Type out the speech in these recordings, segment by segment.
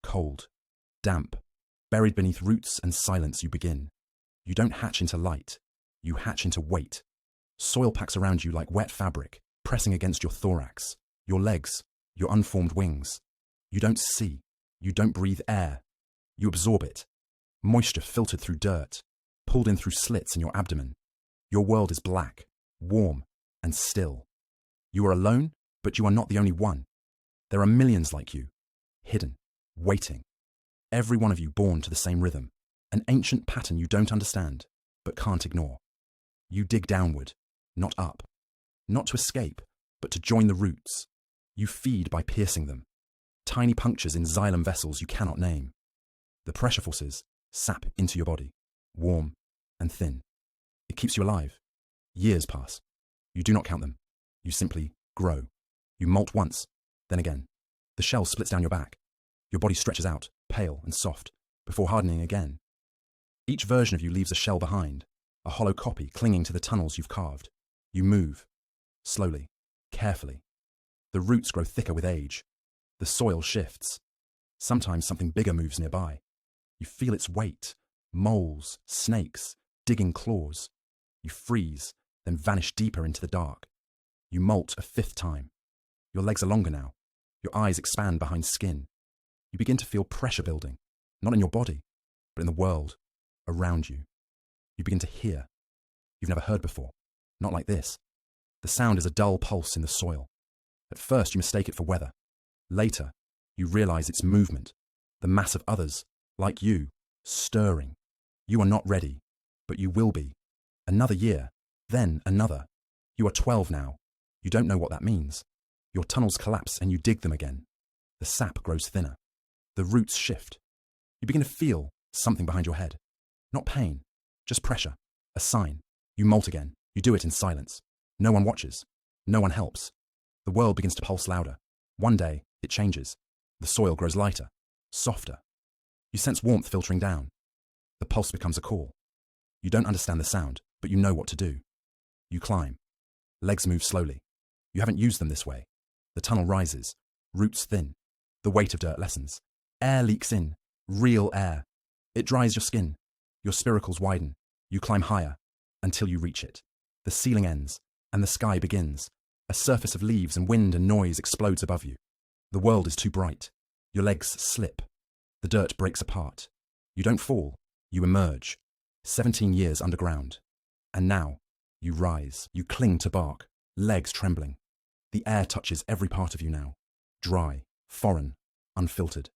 cold, damp, buried beneath roots and silence you begin. You don't hatch into light, you hatch into weight. Soil packs around you like wet fabric, pressing against your thorax, your legs, your unformed wings. You don't see, you don't breathe air, you absorb it. Moisture filtered through dirt, pulled in through slits in your abdomen. Your world is black, warm, and still. You are alone, but you are not the only one. There are millions like you, hidden, waiting. Every one of you born to the same rhythm, an ancient pattern you don't understand, but can't ignore. You dig downward, not up. Not to escape, but to join the roots. You feed by piercing them. Tiny punctures in xylem vessels you cannot name. The pressure forces sap into your body, warm and thin. It keeps you alive. Years pass. You do not count them. You simply grow. You molt once, then again. The shell splits down your back. Your body stretches out, pale and soft, before hardening again. Each version of you leaves a shell behind, a hollow copy clinging to the tunnels you've carved. You move, slowly, carefully. The roots grow thicker with age. The soil shifts. Sometimes something bigger moves nearby. You feel its weight, moles, snakes, digging claws. You freeze, then vanish deeper into the dark. You molt a fifth time. Your legs are longer now. Your eyes expand behind skin. You begin to feel pressure building, not in your body, but in the world around you. You begin to hear. You've never heard before. Not like this. The sound is a dull pulse in the soil. At first you mistake it for weather. Later, you realize it's movement, the mass of others, like you, stirring. You are not ready, but you will be. Another year, then another. You are 12 now. You don't know what that means. Your tunnels collapse and you dig them again. The sap grows thinner. The roots shift. You begin to feel something behind your head. Not pain, just pressure, a sign. You molt again. You do it in silence. No one watches. No one helps. The world begins to pulse louder. One day, it changes. The soil grows lighter, softer. You sense warmth filtering down. The pulse becomes a call. You don't understand the sound, but you know what to do. You climb. Legs move slowly. You haven't used them this way. The tunnel rises, roots thin. The weight of dirt lessens. Air leaks in, real air. It dries your skin. Your spiracles widen. You climb higher, until you reach it. The ceiling ends, and the sky begins. A surface of leaves and wind and noise explodes above you. The world is too bright. Your legs slip. The dirt breaks apart. You don't fall. You emerge. 17 years underground. And now, you rise. You cling to bark, legs trembling. The air touches every part of you now. Dry, foreign, unfiltered.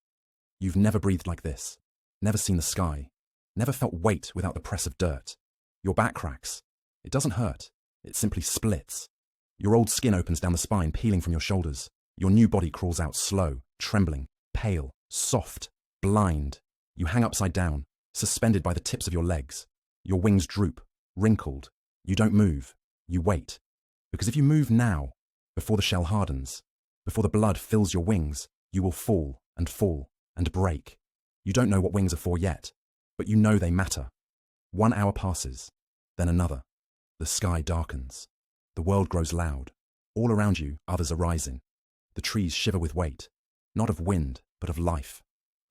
You've never breathed like this. Never seen the sky. Never felt weight without the press of dirt. Your back cracks. It doesn't hurt. It simply splits. Your old skin opens down the spine, peeling from your shoulders. Your new body crawls out slow, trembling, pale, soft, blind. You hang upside down, suspended by the tips of your legs. Your wings droop, wrinkled. You don't move. You wait. Because if you move now, before the shell hardens, before the blood fills your wings, you will fall and break. You don't know what wings are for yet, but you know they matter. 1 hour passes, then another. The sky darkens. The world grows loud. All around you, others are rising. The trees shiver with weight, not of wind, but of life.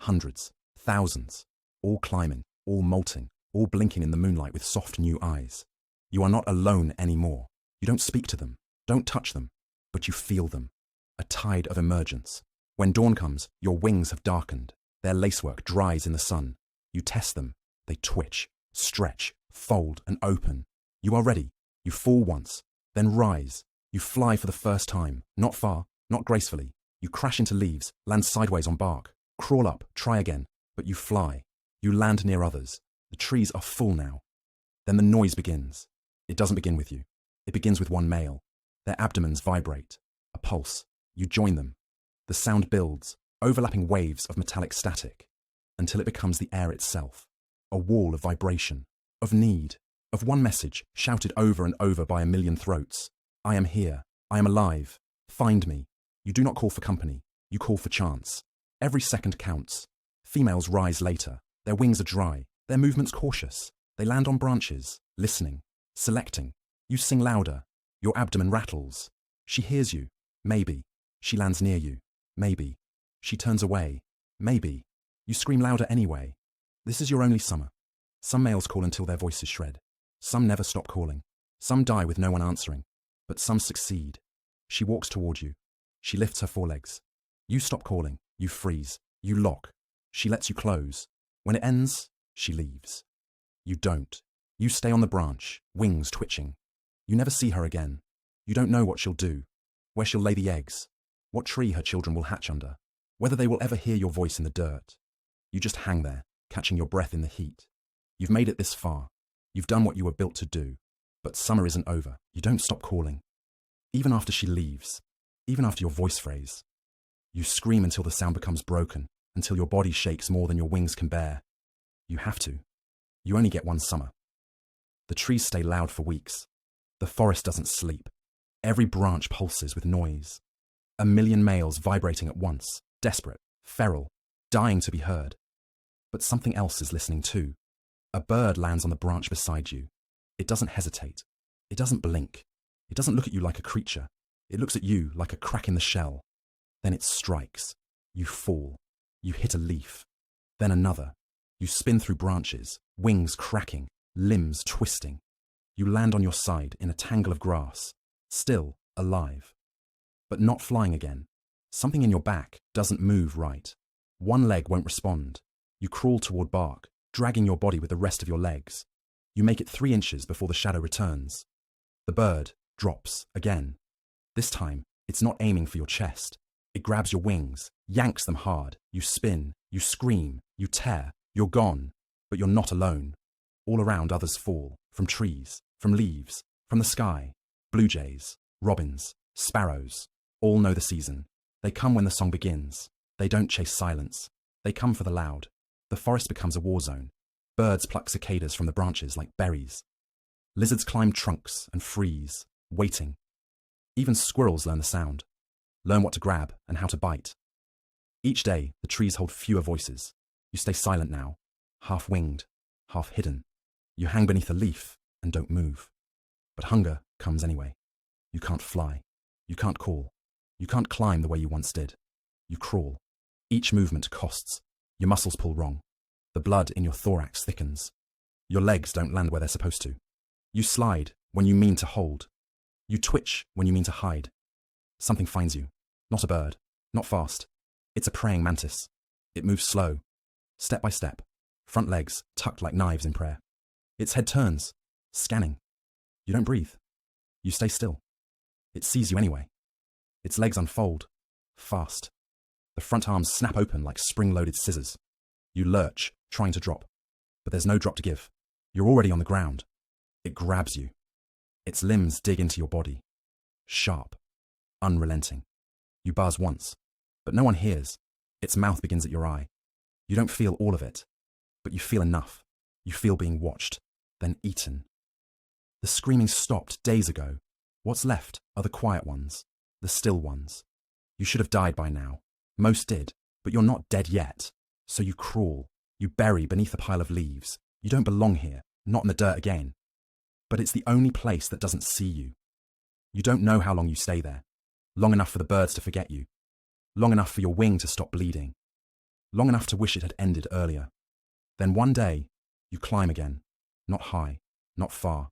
Hundreds, thousands, all climbing, all molting, all blinking in the moonlight with soft new eyes. You are not alone anymore. You don't speak to them, don't touch them, but you feel them. A tide of emergence. When dawn comes, your wings have darkened. Their lacework dries in the sun. You test them. They twitch, stretch, fold, and open. You are ready. You fall once, then rise. You fly for the first time, not far, not gracefully. You crash into leaves, land sideways on bark, crawl up, try again, but you fly. You land near others. The trees are full now. Then the noise begins. It doesn't begin with you. It begins with one male. Their abdomens vibrate. A pulse. You join them. The sound builds, overlapping waves of metallic static, until it becomes the air itself. A wall of vibration, of need, of one message shouted over and over by a million throats. I am here. I am alive. Find me. You do not call for company. You call for chance. Every second counts. Females rise later. Their wings are dry. Their movements cautious. They land on branches, listening, selecting. You sing louder. Your abdomen rattles. She hears you. Maybe. She lands near you. Maybe. She turns away. Maybe. You scream louder anyway. This is your only summer. Some males call until their voices shred. Some never stop calling. Some die with no one answering. But some succeed. She walks toward you. She lifts her forelegs. You stop calling. You freeze. You lock. She lets you close. When it ends, she leaves. You don't. You stay on the branch, wings twitching. You never see her again. You don't know what she'll do, where she'll lay the eggs, what tree her children will hatch under, whether they will ever hear your voice in the dirt. You just hang there, catching your breath in the heat. You've made it this far. You've done what you were built to do. But summer isn't over. You don't stop calling. Even after she leaves, even after your voice phrase. You scream until the sound becomes broken, until your body shakes more than your wings can bear. You have to. You only get one summer. The trees stay loud for weeks. The forest doesn't sleep. Every branch pulses with noise. 1,000,000 males vibrating at once, desperate, feral, dying to be heard. But something else is listening too. A bird lands on the branch beside you. It doesn't hesitate. It doesn't blink. It doesn't look at you like a creature. It looks at you like a crack in the shell. Then it strikes. You fall. You hit a leaf. Then another. You spin through branches, wings cracking, limbs twisting. You land on your side in a tangle of grass, still alive. But not flying again. Something in your back doesn't move right. One leg won't respond. You crawl toward bark, dragging your body with the rest of your legs. You make it 3 inches before the shadow returns. The bird drops again. This time, it's not aiming for your chest. It grabs your wings, yanks them hard. You spin, you scream, you tear. You're gone, but you're not alone. All around others fall, from trees, from leaves, from the sky. Blue jays, robins, sparrows, all know the season. They come when the song begins. They don't chase silence. They come for the loud. The forest becomes a war zone. Birds pluck cicadas from the branches like berries. Lizards climb trunks and freeze, waiting. Even squirrels learn the sound, learn what to grab and how to bite. Each day, the trees hold fewer voices. You stay silent now, half-winged, half-hidden. You hang beneath a leaf and don't move. But hunger comes anyway. You can't fly. You can't call. You can't climb the way you once did. You crawl. Each movement costs. Your muscles pull wrong. The blood in your thorax thickens. Your legs don't land where they're supposed to. You slide when you mean to hold. You twitch when you mean to hide. Something finds you. Not a bird. Not fast. It's a praying mantis. It moves slow. Step by step. Front legs tucked like knives in prayer. Its head turns. Scanning. You don't breathe. You stay still. It sees you anyway. Its legs unfold. Fast. The front arms snap open like spring-loaded scissors. You lurch, trying to drop. But there's no drop to give. You're already on the ground. It grabs you. Its limbs dig into your body. Sharp. Unrelenting. You buzz once, but no one hears. Its mouth begins at your eye. You don't feel all of it, but you feel enough. You feel being watched, then eaten. The screaming stopped days ago. What's left are the quiet ones, the still ones. You should have died by now. Most did, but you're not dead yet. So you crawl. You bury beneath a pile of leaves. You don't belong here, not in the dirt again. But it's the only place that doesn't see you. You don't know how long you stay there. Long enough for the birds to forget you. Long enough for your wing to stop bleeding. Long enough to wish it had ended earlier. Then one day, you climb again. Not high, not far,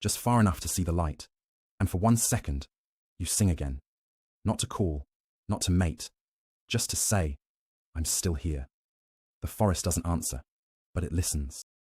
just far enough to see the light. And for 1 second, you sing again. Not to call, not to mate, just to say, I'm still here. The forest doesn't answer, but it listens.